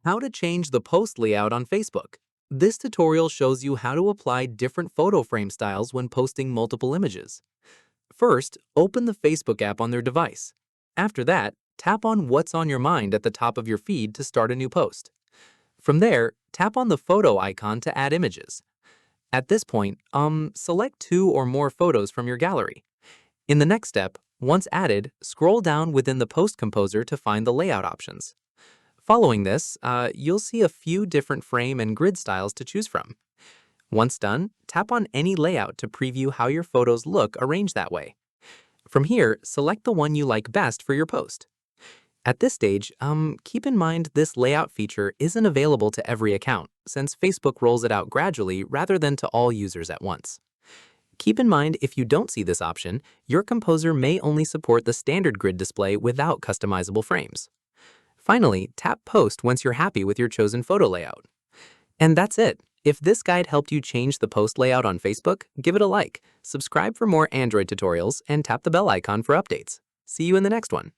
How to change the post layout on Facebook. This tutorial shows you how to apply different photo frame styles when posting multiple images. First, open the Facebook app on their device. After that, tap on What's on Your Mind at the top of your feed to start a new post. From there, tap on the photo icon to add images. At this point, select 2 or more photos from your gallery. In the next step, once added, scroll down within the Post Composer to find the layout options. Following this, you'll see a few different frame and grid styles to choose from. Once done, tap on any layout to preview how your photos look arranged that way. From here, select the one you like best for your post. At this stage, keep in mind this layout feature isn't available to every account, since Facebook rolls it out gradually rather than to all users at once. Keep in mind if you don't see this option, your composer may only support the standard grid display without customizable frames. Finally, tap Post once you're happy with your chosen photo layout. And that's it. If this guide helped you change the post layout on Facebook, give it a like, subscribe for more Android tutorials, and tap the bell icon for updates. See you in the next one.